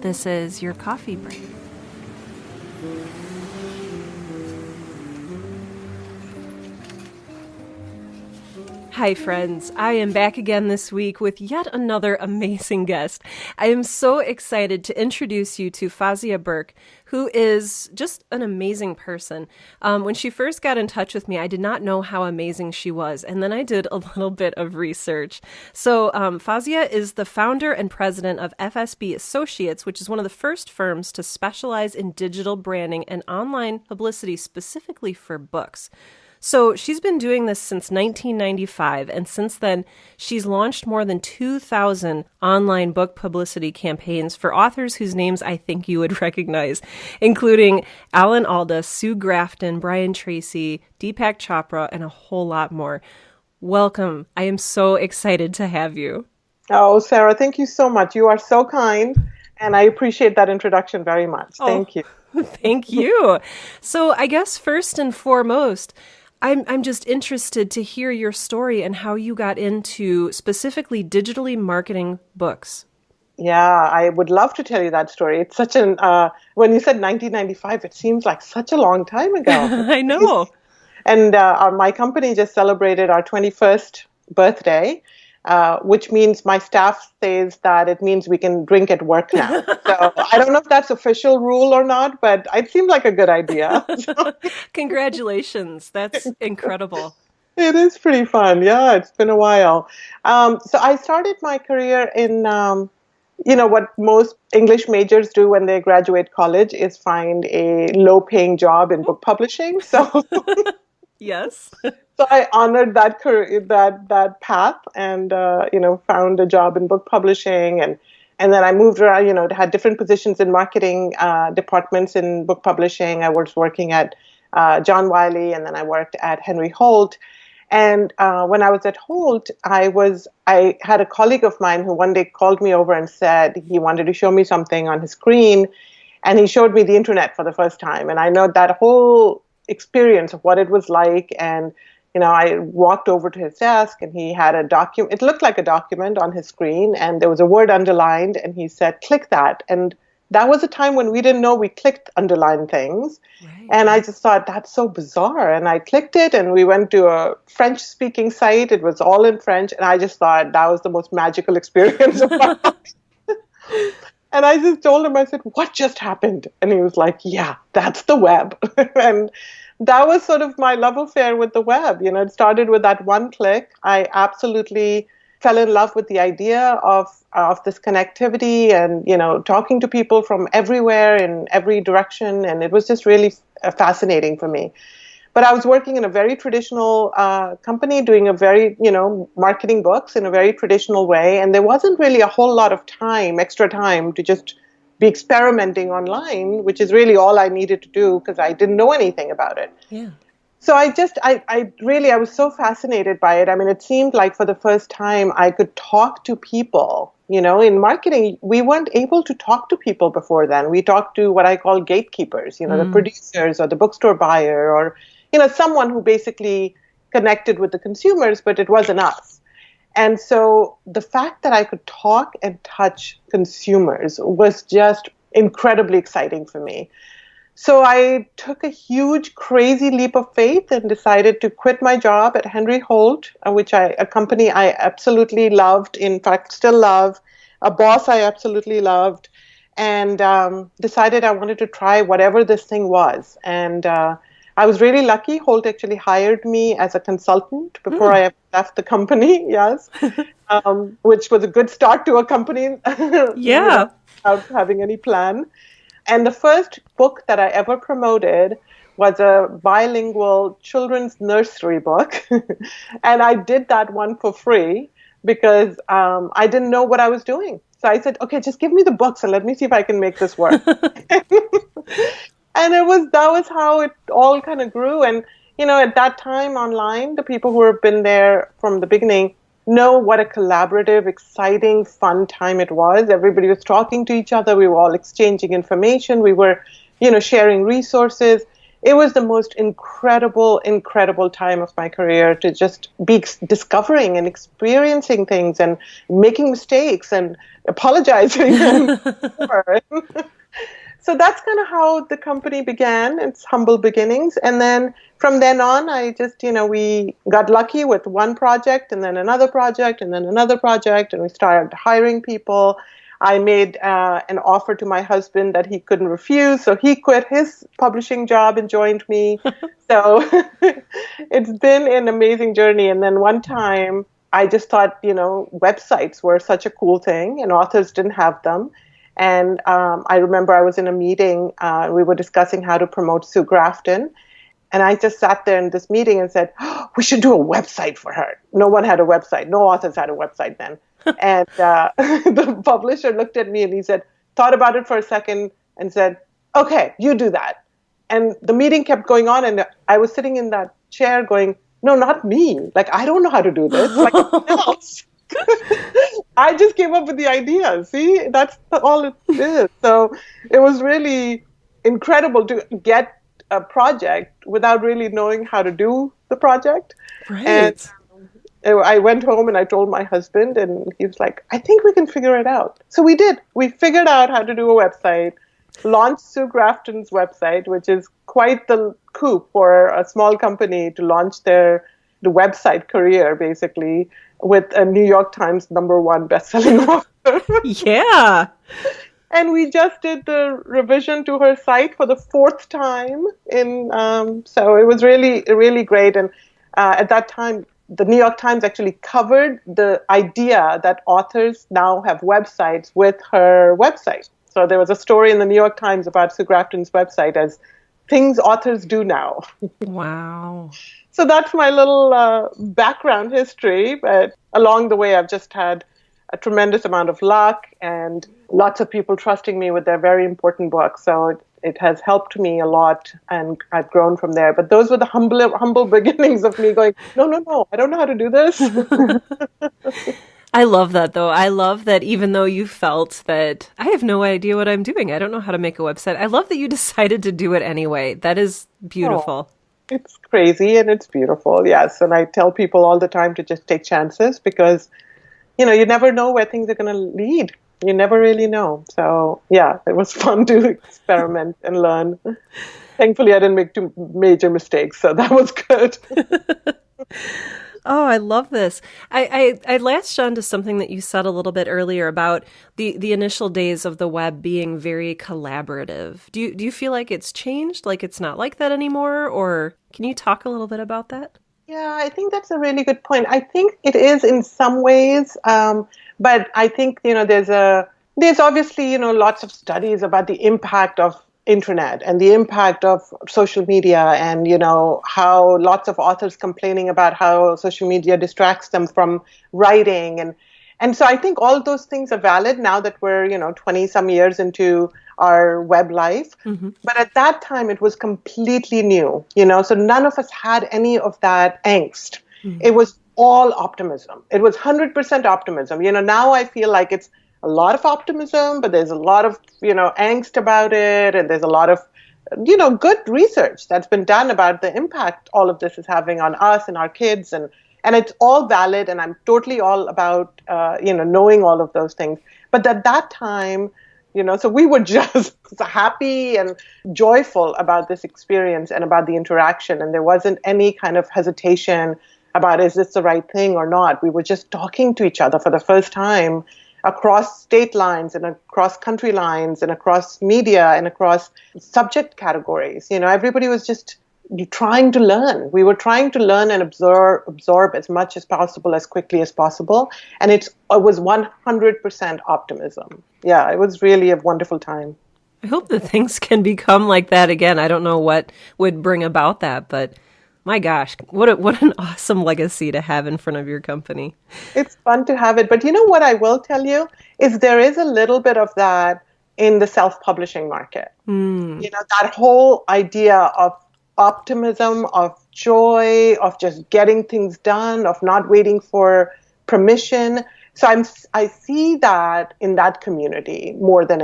This is your coffee break. Hi friends, I am back again this week with yet another amazing guest. I am so excited to introduce you to Fauzia Burke, who is just an amazing person. When she first got in touch with me, I did not know how amazing she was, and then I did a little bit of research. So Fauzia is the founder and president of FSB Associates, which is one of the first firms to specialize in digital branding and online publicity specifically for books. So she's been doing this since 1995, and since then, she's launched more than 2,000 online book publicity campaigns for authors whose names I think you would recognize, including Alan Alda, Sue Grafton, Brian Tracy, Deepak Chopra, and a whole lot more. Welcome. I am so excited to have you. Oh, Sarah, thank you so much. You are so kind, and I appreciate that introduction very much. Thank you. Thank you. So I guess first and foremost, I'm just interested to hear your story and how you got into specifically digitally marketing books. Yeah, I would love to tell you that story. It's such an, when you said 1995, it seems like such a long time ago. I know. And my company just celebrated our 21st birthday, which means my staff says that it means we can drink at work now. So I don't know if that's official rule or not, but it seemed like a good idea. Congratulations. That's incredible. It is pretty fun. Yeah, it's been a while. So I started my career in, what most English majors do when they graduate college is find a low-paying job in book publishing. So yes. So I honored that career, that path, and found a job in book publishing, and then I moved around. Had different positions in marketing departments in book publishing. I was working at John Wiley, and then I worked at Henry Holt. And when I was at Holt, I had a colleague of mine who one day called me over and said he wanted to show me something on his screen, and he showed me the internet for the first time. And I know that whole experience of what it was like, and I walked over to his desk and he had a document. It looked like a document on his screen, and there was a word underlined, and he said, "Click that." And that was a time when we didn't know we clicked underlined things. Right. And I just thought, that's so bizarre. And I clicked it, and we went to a French-speaking site. It was all in French, and I just thought that was the most magical experience of my life. And I just told him, I said, "What just happened?" And he was like, "Yeah, that's the web." And that was sort of my love affair with the web. It started with that one click. I absolutely fell in love with the idea of this connectivity and, talking to people from everywhere in every direction. And it was just really fascinating for me. But I was working in a very traditional company, doing a very, marketing books in a very traditional way. And there wasn't really a whole lot of time, extra time to just be experimenting online, which is really all I needed to do because I didn't know anything about it. Yeah. So I was so fascinated by it. I mean, it seemed like for the first time I could talk to people. In marketing, we weren't able to talk to people before then. We talked to what I call gatekeepers, the producers or the bookstore buyer or, someone who basically connected with the consumers, but it wasn't us. And so the fact that I could talk and touch consumers was just incredibly exciting for me. So I took a huge, crazy leap of faith and decided to quit my job at Henry Holt, a company I absolutely loved, in fact, still love, a boss I absolutely loved, and decided I wanted to try whatever this thing was. And I was really lucky. Holt actually hired me as a consultant before I left the company, yes, which was a good start to a company. Yeah. Without having any plan. And the first book that I ever promoted was a bilingual children's nursery book. And I did that one for free because I didn't know what I was doing. So I said, okay, just give me the books and let me see if I can make this work. And that was how it all kind of grew. And, at that time online, the people who have been there from the beginning know what a collaborative, exciting, fun time it was. Everybody was talking to each other. We were all exchanging information. We were, sharing resources. it was the most incredible time of my career to just be discovering and experiencing things and making mistakes and apologizing. So that's kind of how the company began, its humble beginnings. And then from then on, I just, we got lucky with one project and then another project and then another project, and we started hiring people. I made an offer to my husband that he couldn't refuse, so he quit his publishing job and joined me. So it's been an amazing journey. And then one time, I just thought, websites were such a cool thing, and authors didn't have them. And I remember I was in a meeting, we were discussing how to promote Sue Grafton. And I just sat there in this meeting and said, we should do a website for her. No one had a website. No authors had a website then. And the publisher looked at me and he said, thought about it for a second and said, okay, you do that. And the meeting kept going on. And I was sitting in that chair going, no, not me. Like, I don't know how to do this. Like, someone else. I just came up with the idea. See, that's all it is. So it was really incredible to get a project without really knowing how to do the project. Right. And I went home and I told my husband, and he was like, I think we can figure it out. So we did. We figured out how to do a website, launched Sue Grafton's website, which is quite the coup for a small company to launch the website career, basically, with a New York Times #1 best-selling author. Yeah. And we just did the revision to her site for the 4th time. So it was really, really great. And at that time, the New York Times actually covered the idea that authors now have websites with her website. So there was a story in the New York Times about Sue Grafton's website as things authors do now. Wow. So that's my little background history. But along the way, I've just had a tremendous amount of luck and lots of people trusting me with their very important books. So it has helped me a lot, and I've grown from there. But those were the humble beginnings of me going, no, I don't know how to do this. I love that, though. I love that even though you felt that I have no idea what I'm doing, I don't know how to make a website, I love that you decided to do it anyway. That is beautiful. Oh, it's crazy and it's beautiful, yes. And I tell people all the time to just take chances because, you never know where things are going to lead. You never really know. So, yeah, it was fun to experiment and learn. Thankfully, I didn't make too major mistakes, so that was good. Oh, I love this. I latched on to something that you said a little bit earlier about the initial days of the web being very collaborative. Do you feel like it's changed? Like it's not like that anymore? Or can you talk a little bit about that? Yeah, I think that's a really good point. I think it is in some ways, but I think, there's obviously, lots of studies about the impact of internet and the impact of social media and, how lots of authors complaining about how social media distracts them from writing. And so I think all those things are valid now that we're, 20 some years into our web life. Mm-hmm. But at that time, it was completely new, so none of us had any of that angst. Mm-hmm. It was all optimism. It was 100% optimism. Now I feel like it's a lot of optimism, but there's a lot of, angst about it. And there's a lot of, good research that's been done about the impact all of this is having on us and our kids. And it's all valid. And I'm totally all about, knowing all of those things. But at that time, so we were just happy and joyful about this experience and about the interaction. And there wasn't any kind of hesitation about, is this the right thing or not? We were just talking to each other for the first time across state lines and across country lines and across media and across subject categories. Everybody was just trying to learn. We were trying to learn and absorb as much as possible, as quickly as possible. And it was 100% optimism. Yeah, it was really a wonderful time. I hope that things can become like that again. I don't know what would bring about that, but my gosh, what an awesome legacy to have in front of your company. It's fun to have it. But what I will tell you is there is a little bit of that in the self-publishing market. That whole idea of optimism, of joy, of just getting things done, of not waiting for permission. So I see that in that community more than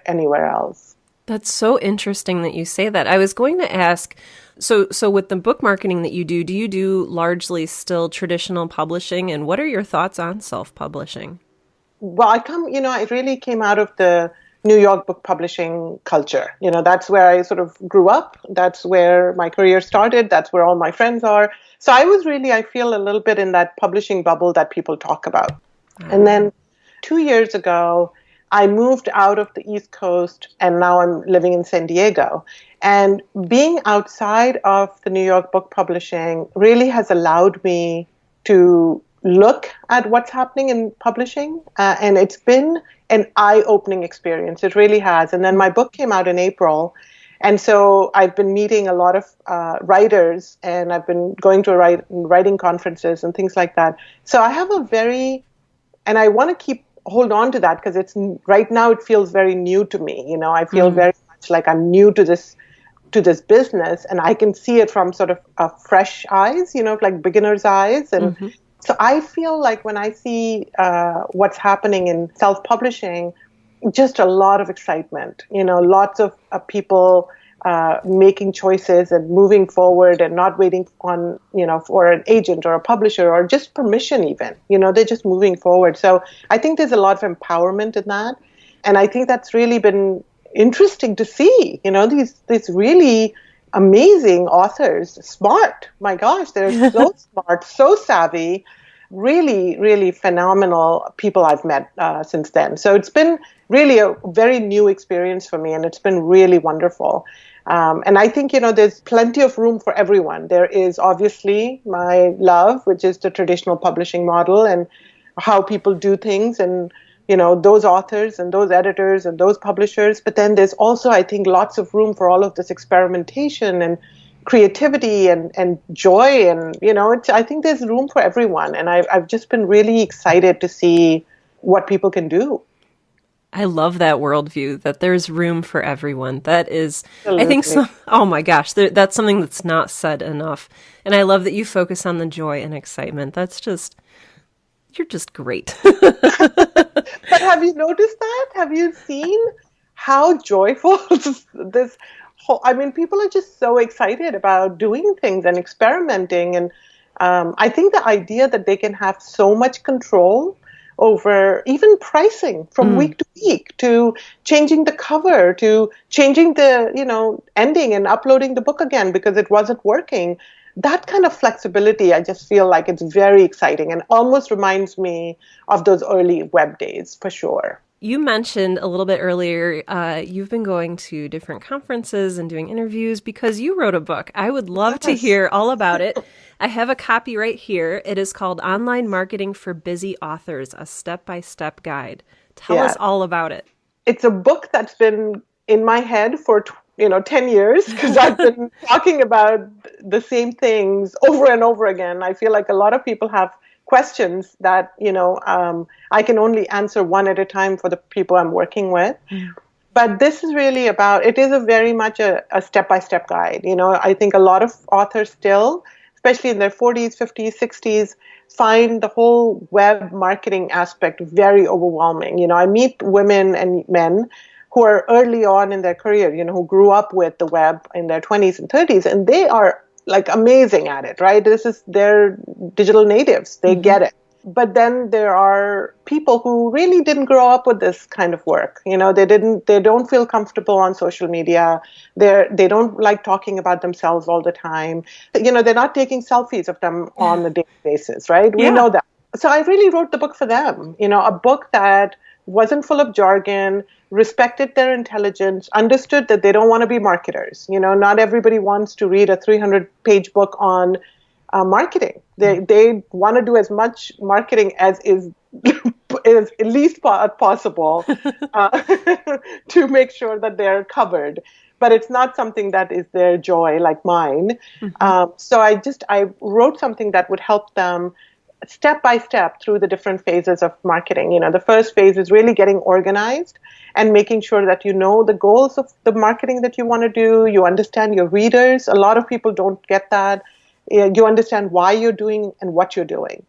anywhere else. That's so interesting that you say that. I was going to ask, so with the book marketing that you do largely still traditional publishing? And what are your thoughts on self-publishing? Well, I really came out of the New York book publishing culture. That's where I sort of grew up. That's where my career started. That's where all my friends are. So I feel a little bit in that publishing bubble that people talk about. And then 2 years ago, I moved out of the East Coast and now I'm living in San Diego. And being outside of the New York book publishing really has allowed me to look at what's happening in publishing. And it's been an eye-opening experience. It really has. And then my book came out in April. And so I've been meeting a lot of writers and I've been going to writing conferences and things like that. So I have and I want to hold on to that because right now it feels very new to me. I feel very much like I'm new to this business and I can see it from sort of fresh eyes, like beginner's eyes. And so I feel like when I see what's happening in self-publishing, just a lot of excitement, lots of people making choices and moving forward and not waiting on, for an agent or a publisher or just permission even, they're just moving forward. So I think there's a lot of empowerment in that. And I think that's really been interesting to see, these really amazing authors, smart, my gosh, they're so smart, so savvy, really, really phenomenal people I've met since then. So it's been really a very new experience for me and it's been really wonderful. And I think, there's plenty of room for everyone. There is obviously my love, which is the traditional publishing model and how people do things and, those authors and those editors and those publishers. But then there's also, I think, lots of room for all of this experimentation and creativity and joy. And, I think there's room for everyone. And I've just been really excited to see what people can do. I love that worldview, that there's room for everyone. That is, Absolutely. I think, oh my gosh, that's something that's not said enough. And I love that you focus on the joy and excitement. You're just great. But have you noticed that? Have you seen how joyful this whole, people are just so excited about doing things and experimenting. And I think the idea that they can have so much control over even pricing from week to week, to changing the cover, to changing the, ending and uploading the book again because it wasn't working. That kind of flexibility, I just feel like it's very exciting and almost reminds me of those early web days for sure. You mentioned a little bit earlier, you've been going to different conferences and doing interviews because you wrote a book. I would love to hear all about it. I have a copy right here. It is called Online Marketing for Busy Authors, a step-by-step guide. Tell us all about it. It's a book that's been in my head for 10 years because I've been talking about the same things over and over again. I feel like a lot of people have questions that, I can only answer one at a time for the people I'm working with. But this is really it is very much a step-by-step guide. I think a lot of authors still, especially in their 40s, 50s, 60s, find the whole web marketing aspect very overwhelming. I meet women and men who are early on in their career, who grew up with the web in their 20s and 30s, and they are like amazing at it, right? They're digital natives. They get it. But then there are people who really didn't grow up with this kind of work. They don't feel comfortable on social media. They don't like talking about themselves all the time. They're not taking selfies of them on a daily basis, right? We know that. So I really wrote the book for them, a book that wasn't full of jargon, respected their intelligence, understood that they don't want to be marketers. Not everybody wants to read a 300-page book on marketing. They want to do as much marketing as is at least possible to make sure that they're covered. But it's not something that is their joy like mine. So I wrote something that would help them step by step through the different phases of marketing. The first phase is really getting organized and making sure that you know the goals of the marketing that you want to do. You understand your readers. A lot of people don't get that. You understand why you're doing and what you're doing.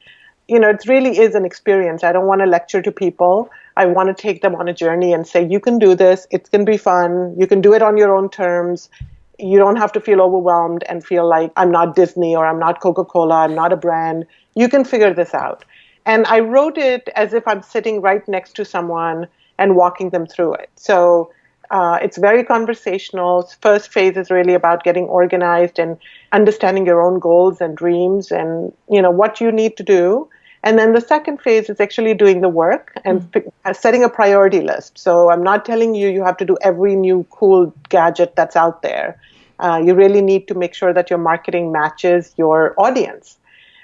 It really is an experience. I don't want to lecture to people. I want to take them on a journey and say, you can do this. It's going to be fun. You can do it on your own terms. You don't have to feel overwhelmed and feel like I'm not Disney or I'm not Coca-Cola. I'm not a brand. You can figure this out. And I wrote it as if I'm sitting right next to someone and walking them through it. So it's very conversational. First phase is really about getting organized and understanding your own goals and dreams and, what you need to do. And then the second phase is actually doing the work and setting a priority list. So I'm not telling you have to do every new cool gadget that's out there. You really need to make sure that your marketing matches your audience.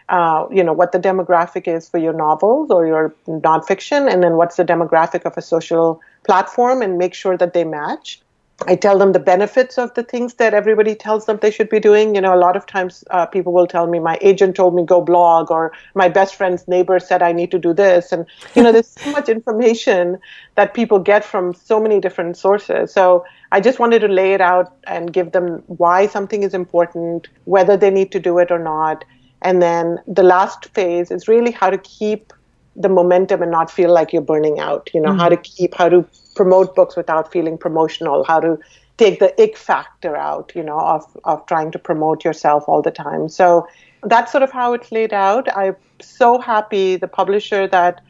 What the demographic is for your novels or your nonfiction, and then what's the demographic of a social platform, and make sure that they match. I tell them the benefits of the things that everybody tells them they should be doing. A lot of times people will tell me, my agent told me go blog, or my best friend's neighbor said I need to do this. And, there's so much information that people get from so many different sources. So I just wanted to lay it out and give them why something is important, whether they need to do it or not. And then the last phase is really how to keep the momentum and not feel like you're burning out, how to promote books without feeling promotional, how to take the ick factor out, of trying to promote yourself all the time. So that's sort of how it's laid out. I'm so happy the publisher that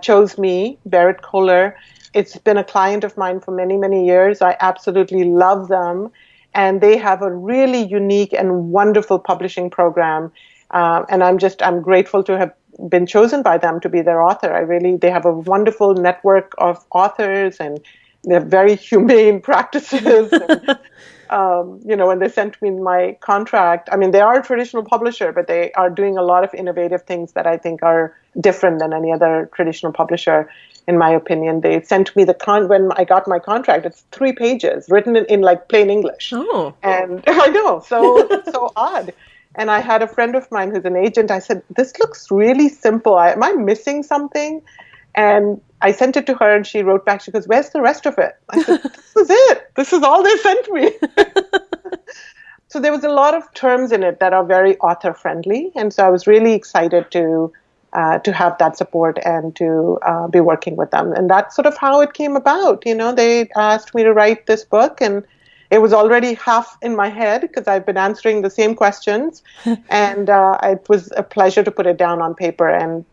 chose me, Barrett Kohler, it's been a client of mine for many, many years. I absolutely love them. And they have a really unique and wonderful publishing program. And I'm grateful to have been chosen by them to be their author. They have a wonderful network of authors, and they have very humane practices. And, when they sent me my contract, they are a traditional publisher, but they are doing a lot of innovative things that I think are different than any other traditional publisher, in my opinion. They sent me when I got my contract, it's 3 pages written in like plain English. Oh. And I know, so odd. And I had a friend of mine who's an agent. I said, this looks really simple. Am I missing something? And I sent it to her, and she wrote back. She goes, where's the rest of it? I said, this is it. This is all they sent me. So there was a lot of terms in it that are very author friendly. And so I was really excited to have that support and to be working with them. And that's sort of how it came about. They asked me to write this book, and it was already half in my head because I've been answering the same questions. And it was a pleasure to put it down on paper. And,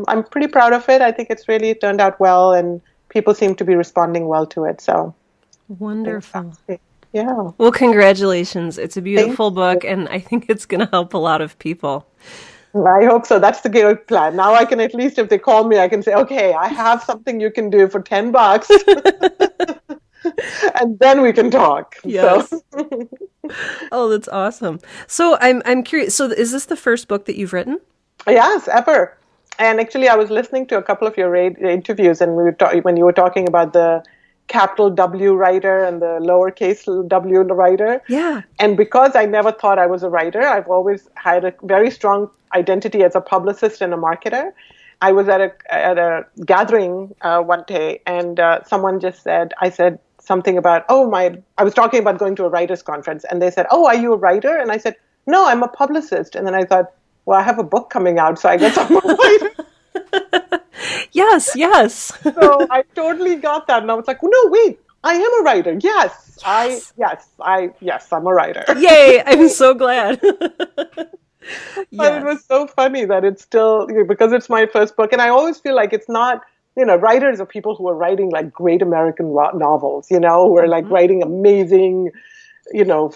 I'm pretty proud of it. I think it's really turned out well, and people seem to be responding well to it. So wonderful. Yeah. Well, congratulations. It's a beautiful book, and I think it's going to help a lot of people. I hope so. That's the game plan. Now I can, at least if they call me, I can say, okay, I have something you can do for $10. And then we can talk. Yes. So. Oh, that's awesome. So I'm curious. So is this the first book that you've written? Yes, ever. And actually, I was listening to a couple of your interviews, and when you were talking about the capital W writer and the lowercase w writer. Yeah. And because I never thought I was a writer, I've always had a very strong identity as a publicist and a marketer. I was at a gathering one day, and someone just said, I said something about, I was talking about going to a writer's conference, and they said, oh, are you a writer? And I said, no, I'm a publicist. And then I thought, well, I have a book coming out, so I guess I'm a writer. Yes. So I totally got that. And I was like, no, wait, I am a writer. Yes, I'm a writer. Yay, I'm so glad. But it was so funny that it's still, because it's my first book, and I always feel like it's not, writers are people who are writing like great American novels, who are like writing amazing,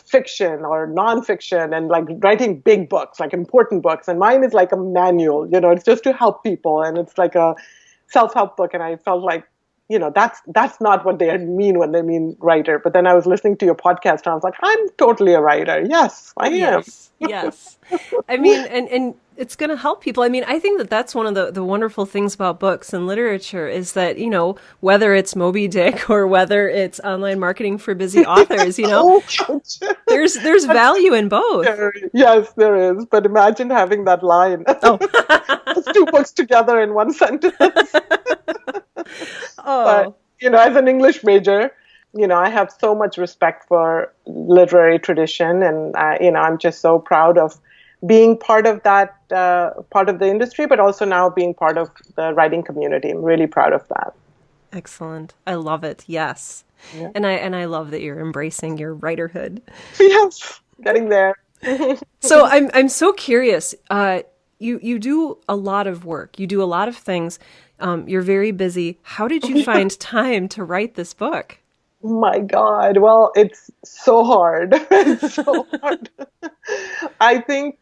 fiction or nonfiction, and like writing big books, like important books. And mine is like a manual, it's just to help people, and it's like a self-help book. And I felt like, that's not what they mean when they mean writer. But then I was listening to your podcast, and I was like, I'm totally a writer. Yes, I am. Yes. I mean, and it's going to help people. I mean, I think that that's one of the wonderful things about books and literature is that, whether it's Moby Dick or whether it's online marketing for busy authors, there's value in both. Yes, there is. But imagine having that line. Oh. It's 2 books together in one sentence. Oh. But, as an English major, I have so much respect for literary tradition, and I'm just so proud of being part of that, part of the industry, but also now being part of the writing community. I'm really proud of that. Excellent. I love it. Yes. Yeah. And I love that you're embracing your writerhood. Yes, getting there. So I'm so curious. You do a lot of work. You do a lot of things. You're very busy. How did you find time to write this book? My God. Well, it's so hard. It's so hard. I think,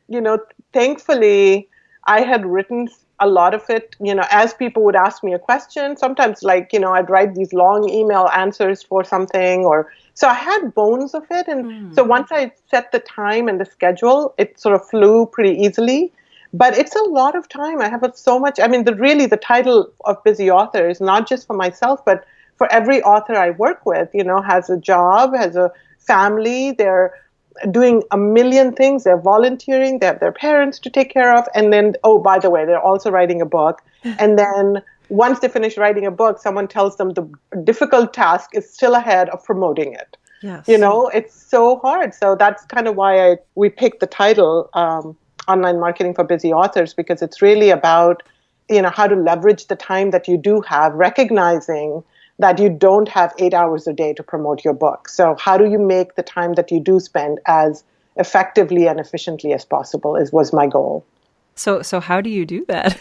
thankfully, I had written a lot of it, as people would ask me a question. Sometimes, like, I'd write these long email answers for something, so I had bones of it. And so once I set the time and the schedule, it sort of flew pretty easily. But it's a lot of time. I have so much. I mean, the title of Busy Author is not just for myself, but for every author I work with, has a job, has a family. They're doing a million things. They're volunteering. They have their parents to take care of. And then, oh, by the way, they're also writing a book. And then once they finish writing a book, someone tells them the difficult task is still ahead of promoting it. Yes. It's so hard. So that's kind of why we picked the title, Online Marketing for Busy Authors, because it's really about, how to leverage the time that you do have, recognizing that you don't have 8 hours a day to promote your book. So how do you make the time that you do spend as effectively and efficiently as possible was my goal. So how do you do that?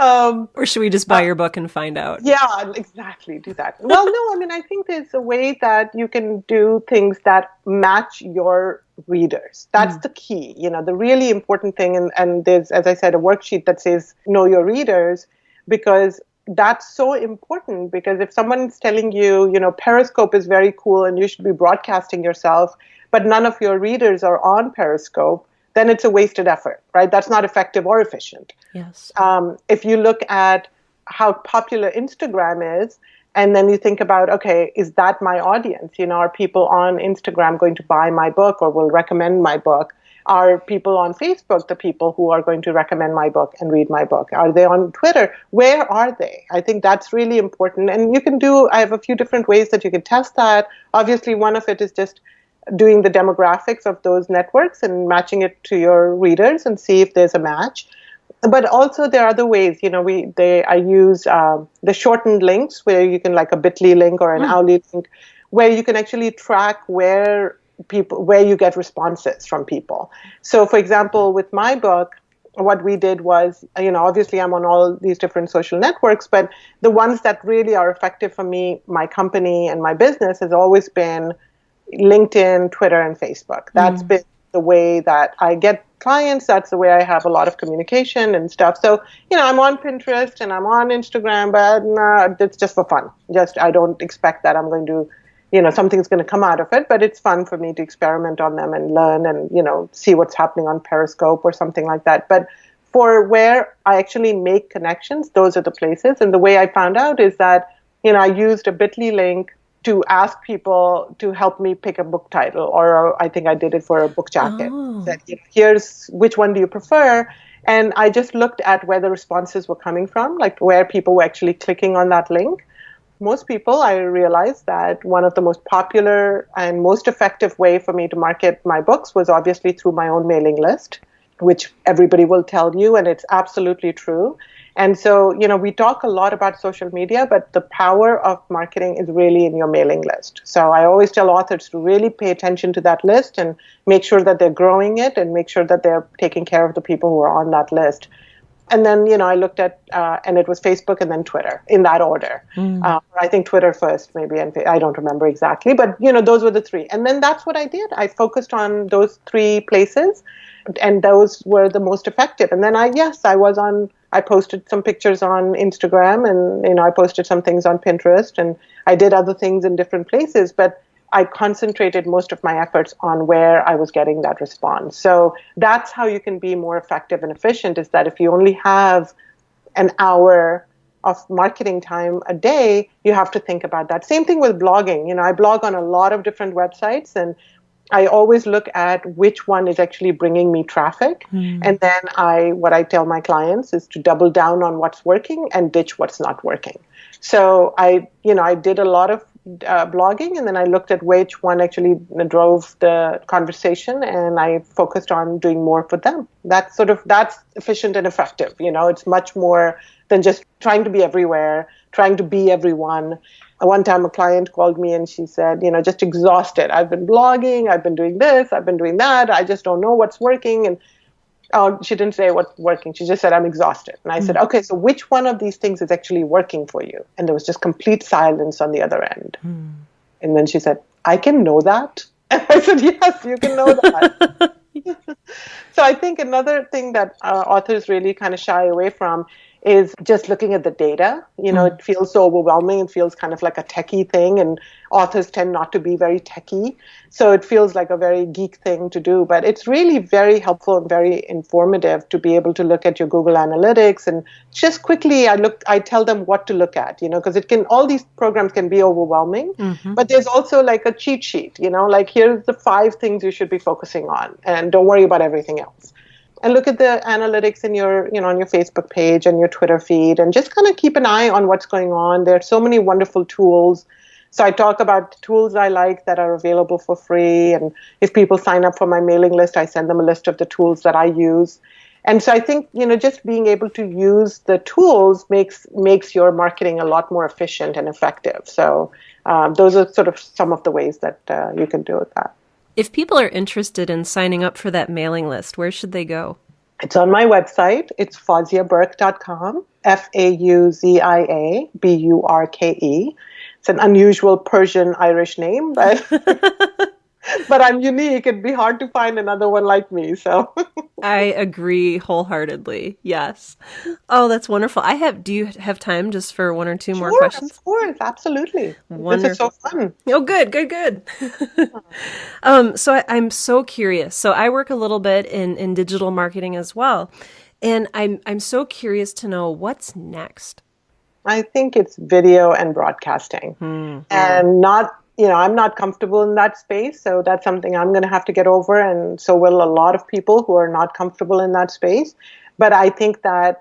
Or should we just buy your book and find out? Yeah, exactly. Do that. Well, no, I mean, I think there's a way that you can do things that match your readers. That's the key. The really important thing, and there's, as I said, a worksheet that says know your readers, because that's so important. Because if someone's telling you, Periscope is very cool and you should be broadcasting yourself, but none of your readers are on Periscope, then it's a wasted effort, right? That's not effective or efficient. Yes. If you look at how popular Instagram is, and then you think about, okay, is that my audience? Are people on Instagram going to buy my book or will recommend my book? Are people on Facebook the people who are going to recommend my book and read my book? Are they on Twitter? Where are they? I think that's really important. And I have a few different ways that you can test that. Obviously, one of it is just doing the demographics of those networks and matching it to your readers and see if there's a match. But also there are other ways, I use the shortened links where you can, like a bit.ly link or an Owly link, where you can actually track where you get responses from people. So for example, with my book, what we did was, obviously I'm on all these different social networks, but the ones that really are effective for me, my company and my business, has always been LinkedIn, Twitter, and Facebook. That's been the way that I get clients. That's the way I have a lot of communication and stuff. So, I'm on Pinterest and I'm on Instagram, but no, it's just for fun. I don't expect that I'm going to, something's going to come out of it, but it's fun for me to experiment on them and learn and, see what's happening on Periscope or something like that. But for where I actually make connections, those are the places. And the way I found out is that, I used a bit.ly link to ask people to help me pick a book title, or I think I did it for a book jacket. Said, here's which one do you prefer? And I just looked at where the responses were coming from, like where people were actually clicking on that link. Most people, I realized that one of the most popular and most effective way for me to market my books was obviously through my own mailing list, which everybody will tell you, and it's absolutely true. And so, we talk a lot about social media, but the power of marketing is really in your mailing list. So I always tell authors to really pay attention to that list and make sure that they're growing it and make sure that they're taking care of the people who are on that list. And then, I looked at, and it was Facebook and then Twitter in that order. I think Twitter first, maybe, and I don't remember exactly, but, those were the three. And then that's what I did. I focused on those three places, and those were the most effective. And then I posted some pictures on Instagram, and, I posted some things on Pinterest, and I did other things in different places, but I concentrated most of my efforts on where I was getting that response. So that's how you can be more effective and efficient, is that if you only have an hour of marketing time a day, you have to think about that. Same thing with blogging. I blog on a lot of different websites, and I always look at which one is actually bringing me traffic. And then what I tell my clients is to double down on what's working and ditch what's not working. So I did a lot of blogging, and then I looked at which one actually drove the conversation, and I focused on doing more for them. That's efficient and effective. It's much more than just trying to be everywhere, trying to be everyone. One time a client called me and she said, just exhausted. I've been blogging, I've been doing this, I've been doing that. I just don't know what's working. And she didn't say what's working. She just said, I'm exhausted. And I said, okay, so which one of these things is actually working for you? And there was just complete silence on the other end. And then she said, I can know that? And I said, yes, you can know that. So I think another thing that authors really kind of shy away from is just looking at the data. It feels so overwhelming. It feels kind of like a techie thing, and authors tend not to be very techie. So it feels like a very geek thing to do, but it's really very helpful and very informative to be able to look at your Google Analytics and just quickly I tell them what to look at, because all these programs can be overwhelming, but there's also like a cheat sheet, like here's the 5 things you should be focusing on and don't worry about everything else. And look at the analytics in your, on your Facebook page and your Twitter feed, and just kind of keep an eye on what's going on. There are so many wonderful tools. So I talk about tools I like that are available for free. And if people sign up for my mailing list, I send them a list of the tools that I use. And so I think, just being able to use the tools makes your marketing a lot more efficient and effective. So those are sort of some of the ways that you can do that. If people are interested in signing up for that mailing list, where should they go? It's on my website. It's fauziaburke.com, FAUZIABURKE. It's an unusual Persian-Irish name, but but I'm unique. It'd be hard to find another one like me. So I agree wholeheartedly. Yes. Oh, that's wonderful. Do you have time just for one or two more questions? Of course, absolutely. Wonderful. This is so fun. Oh, good. So I'm so curious. So I work a little bit in digital marketing as well, and I'm so curious to know what's next. I think it's video and broadcasting, and I'm not comfortable in that space. So that's something I'm going to have to get over. And so will a lot of people who are not comfortable in that space. But I think that,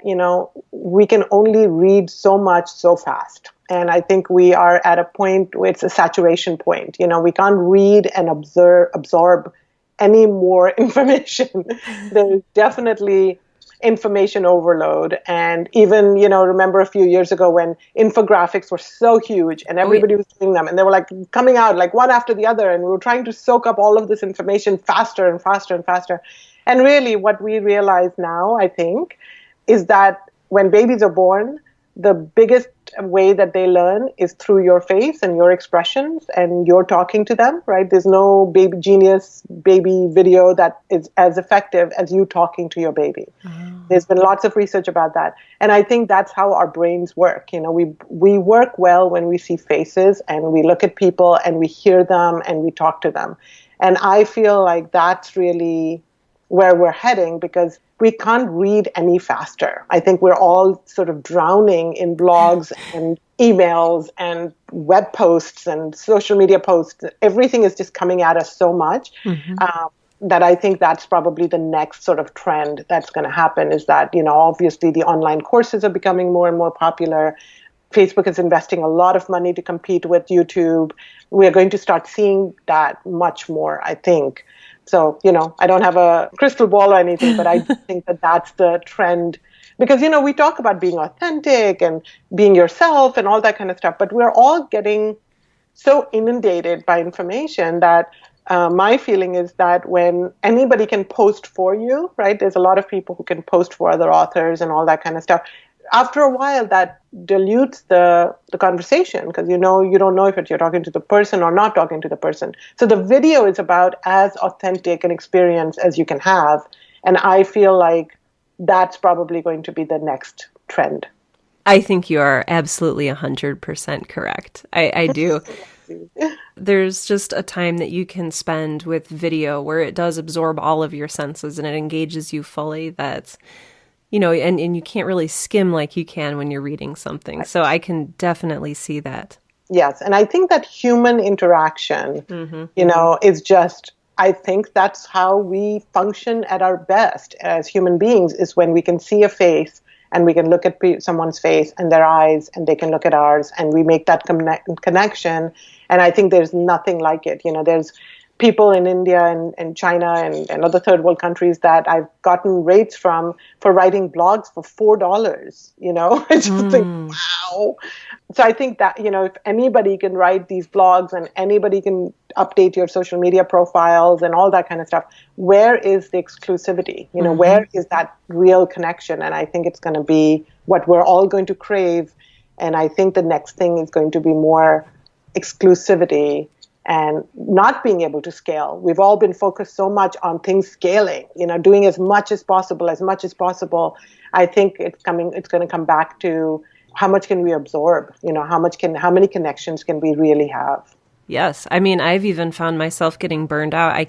we can only read so much so fast. And I think we are at a point where it's a saturation point. We can't read and absorb any more information. There's definitely information overload. And even, remember a few years ago when infographics were so huge and everybody was doing them and they were like coming out like one after the other, and we were trying to soak up all of this information faster and faster and faster. And really what we realize now, I think, is that when babies are born, the biggest way that they learn is through your face and your expressions and you're talking to them, right? There's no baby genius baby video that is as effective as you talking to your baby. There's been lots of research about that. And I think that's how our brains work. We work well when we see faces and we look at people and we hear them and we talk to them. And I feel like that's really where we're heading, because we can't read any faster. I think we're all sort of drowning in blogs and emails and web posts and social media posts. Everything is just coming at us so much that I think that's probably the next sort of trend that's going to happen, is that, obviously the online courses are becoming more and more popular. Facebook is investing a lot of money to compete with YouTube. We're going to start seeing that much more, I think. So, I don't have a crystal ball or anything, but I think that that's the trend. Because, we talk about being authentic and being yourself and all that kind of stuff, but we're all getting so inundated by information that my feeling is that when anybody can post for you, right, there's a lot of people who can post for other authors and all that kind of stuff. After a while, that dilutes the conversation, because you don't know if you're talking to the person or not talking to the person. So the video is about as authentic an experience as you can have. And I feel like that's probably going to be the next trend. I think you are absolutely 100% correct. I do. There's just a time that you can spend with video where it does absorb all of your senses and it engages you fully. That's... and you can't really skim like you can when you're reading something. So I can definitely see that. Yes. And I think that human interaction, is just, I think that's how we function at our best as human beings, is when we can see a face and we can look at someone's face and their eyes, and they can look at ours, and we make that connection. And I think there's nothing like it. There's people in India and China and other third world countries that I've gotten rates from for writing blogs for $4. I just think, wow. So I think that, if anybody can write these blogs and anybody can update your social media profiles and all that kind of stuff, where is the exclusivity? Where is that real connection? And I think it's going to be what we're all going to crave. And I think the next thing is going to be more exclusivity and not being able to scale. We've all been focused so much on things scaling, doing as much as possible. I think it's going to come back to how much can we absorb? How many connections can we really have? Yes. I mean, I've even found myself getting burned out. I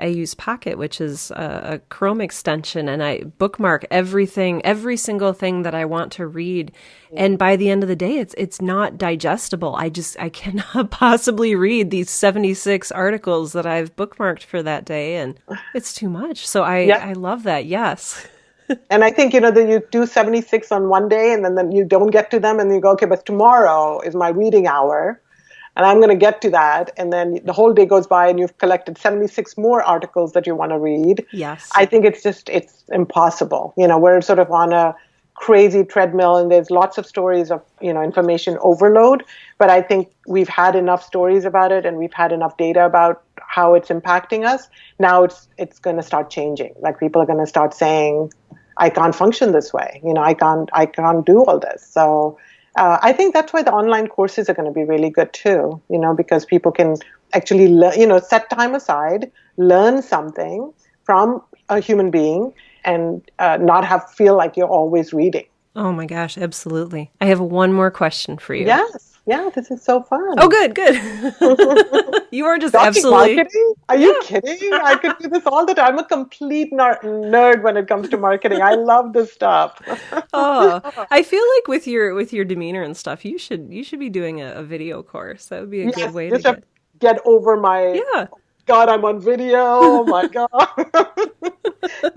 use Pocket, which is a Chrome extension, and I bookmark every single thing that I want to read. And by the end of the day, it's not digestible. I cannot possibly read these 76 articles that I've bookmarked for that day, and it's too much. So I love that. Yes. And I think, that you do 76 on one day, and then you don't get to them, and you go, okay, but tomorrow is my reading hour. And I'm going to get to that. And then the whole day goes by and you've collected 76 more articles that you want to read. Yes. I think it's impossible. We're sort of on a crazy treadmill, and there's lots of stories of, information overload. But I think we've had enough stories about it, and we've had enough data about how it's impacting us. Now it's going to start changing. Like, people are going to start saying, I can't function this way. I can't do all this. So I think that's why the online courses are going to be really good too, because people can actually, set time aside, learn something from a human being, and not feel like you're always reading. Oh my gosh, absolutely. I have one more question for you. Yes. Yeah, this is so fun. Oh, good. You are just absolutely... Marketing? Are you kidding? I could do this all the time. I'm a complete nerd when it comes to marketing. I love this stuff. Oh, I feel like with your demeanor and stuff, you should be doing a video course. That would be a good way to get over my... Yeah. God, I'm on video. Oh my God.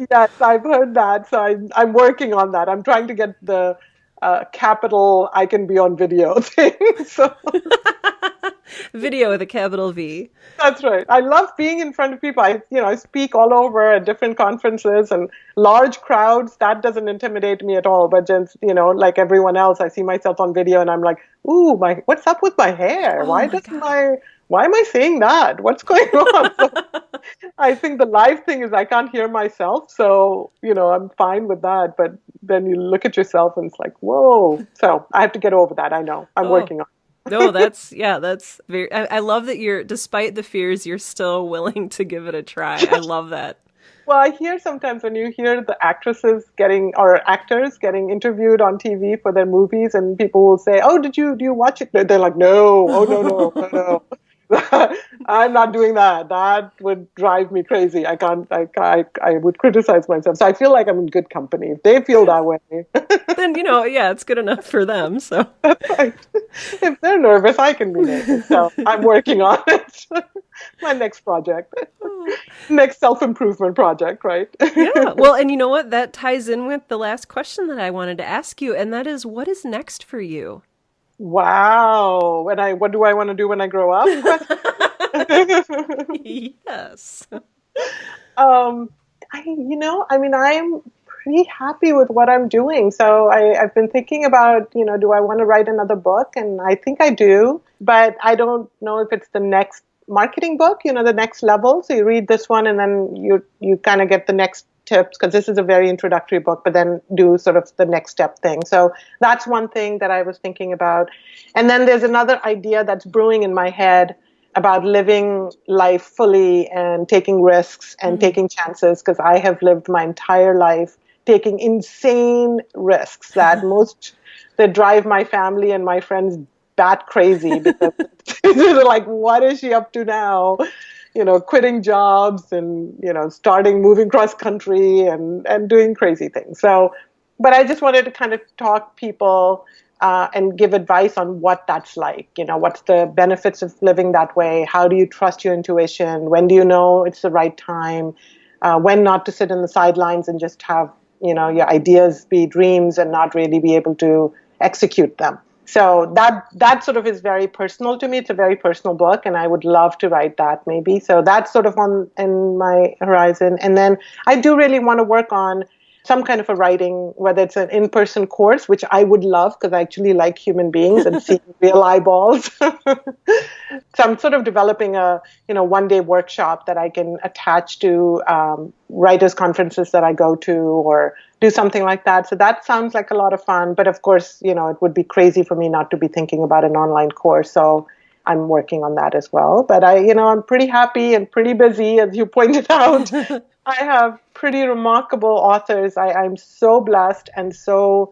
Yes, I've heard that. So I'm working on that. I'm trying to get the capital I can be on video thing. So. Video with a capital V. That's right. I love being in front of people. I speak all over at different conferences and large crowds. That doesn't intimidate me at all. But just, like everyone else, I see myself on video and I'm like, ooh, what's up with my hair? Why am I saying that? What's going on? So, I think the live thing is I can't hear myself. So, I'm fine with that. But then you look at yourself and it's like, whoa. So I have to get over that. I know. I'm working on it. No, that's very, I love that despite the fears, you're still willing to give it a try. I love that. Well, I hear sometimes when you hear the actors getting interviewed on TV for their movies, and people will say, oh, do you watch it? They're like, no, oh, no. I'm not doing that. That would drive me crazy. I would criticize myself. So I feel like I'm in good company. If they feel that way. Then, it's good enough for them. So that's right. If they're nervous, I can be nervous. So I'm working on it. My next project. Next self-improvement project, right? Yeah. Well, and you know what? That ties in with the last question that I wanted to ask you. And that is, what is next for you? Wow. What do I want to do when I grow up? Yes. I'm pretty happy with what I'm doing. So I've been thinking about, do I want to write another book? And I think I do, but I don't know if it's the next marketing book, the next level. So you read this one and then you kind of get the next tips, because this is a very introductory book, but then do sort of the next step thing. So that's one thing that I was thinking about. And then there's another idea that's brewing in my head about living life fully and taking risks and taking chances, because I have lived my entire life taking insane risks that drive my family and my friends bat crazy, because they're like, what is she up to now? Quitting jobs and, moving cross country and doing crazy things. So, but I just wanted to kind of talk people and give advice on what that's like. What's the benefits of living that way? How do you trust your intuition? When do you know it's the right time? When not to sit in the sidelines and just have your ideas be dreams and not really be able to execute them. So that sort of is very personal to me. It's a very personal book, and I would love to write that maybe. So that's sort of in my horizon. And then I do really want to work on some kind of a writing, whether it's an in-person course, which I would love because I actually like human beings and seeing real eyeballs. So I'm sort of developing a one-day workshop that I can attach to writers' conferences that I go to, or do something like that. So that sounds like a lot of fun. But of course, it would be crazy for me not to be thinking about an online course. So I'm working on that as well. But I'm pretty happy and pretty busy, as you pointed out. I have pretty remarkable authors. I'm so blessed and so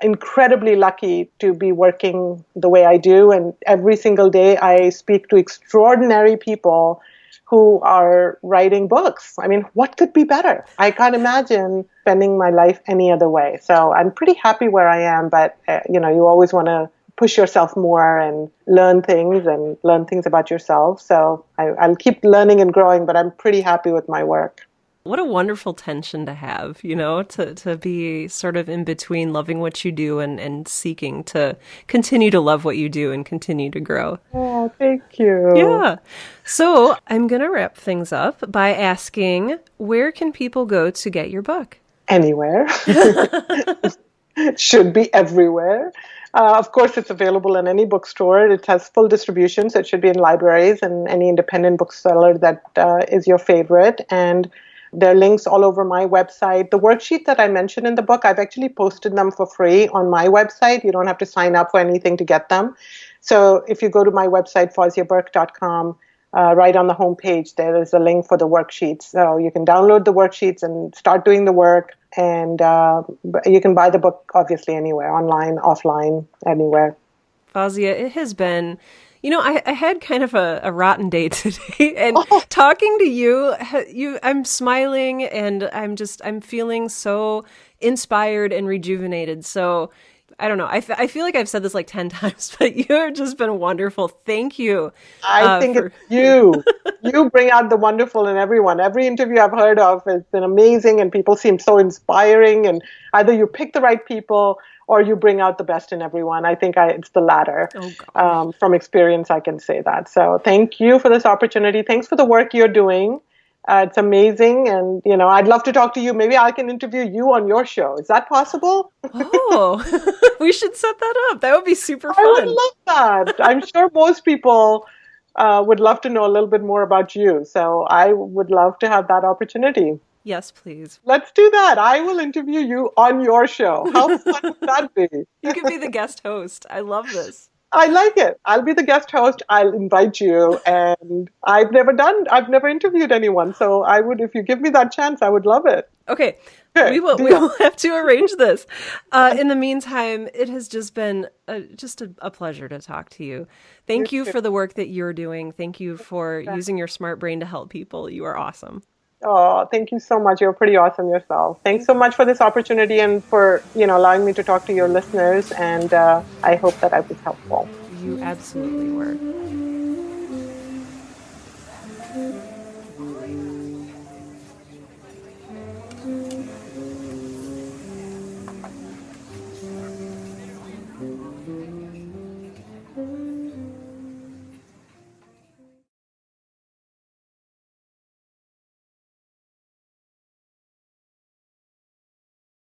incredibly lucky to be working the way I do. And every single day I speak to extraordinary people who are writing books. I mean, what could be better? I can't imagine spending my life any other way. So I'm pretty happy where I am, but you always want to push yourself more and learn things about yourself. So I'll keep learning and growing, but I'm pretty happy with my work. What a wonderful tension to have, to be sort of in between loving what you do and seeking to continue to love what you do and continue to grow. Oh, thank you. Yeah. So I'm going to wrap things up by asking, where can people go to get your book? Anywhere. It should be everywhere. Of course, it's available in any bookstore. It has full distribution, so it should be in libraries and any independent bookseller that is your favorite. And there are links all over my website. The worksheet that I mentioned in the book, I've actually posted them for free on my website. You don't have to sign up for anything to get them. So if you go to my website, fauziaburke.com, right on the homepage, there is a link for the worksheets. So you can download the worksheets and start doing the work. And you can buy the book, obviously, anywhere, online, offline, anywhere. Fauzia, it has been... I had kind of a rotten day today, and talking to you, I'm smiling, and I'm feeling so inspired and rejuvenated. So I don't know. I feel like I've said this like 10 times, but you have just been wonderful. Thank you. I think it's you. You bring out the wonderful in everyone. Every interview I've heard of has been amazing, and people seem so inspiring, and either you pick the right people or you bring out the best in everyone. I think it's the latter. From experience, I can say that. So thank you for this opportunity. Thanks for the work you're doing. It's amazing. And, I'd love to talk to you. Maybe I can interview you on your show. Is that possible? Oh, we should set that up. That would be super fun. I would love that. I'm sure most people would love to know a little bit more about you. So I would love to have that opportunity. Yes, please. Let's do that. I will interview you on your show. How fun would that be? You can be the guest host. I love this. I like it. I'll be the guest host. I'll invite you. And I've never interviewed anyone. So if you give me that chance, I would love it. Okay. We will have to arrange this. In the meantime, it has just been just a pleasure to talk to you. Thank you for the work that you're doing. Thank you for using your smart brain to help people. You are awesome. Oh, thank you so much. You're pretty awesome yourself. Thanks so much for this opportunity and for, allowing me to talk to your listeners. And I hope that I was helpful. You absolutely were.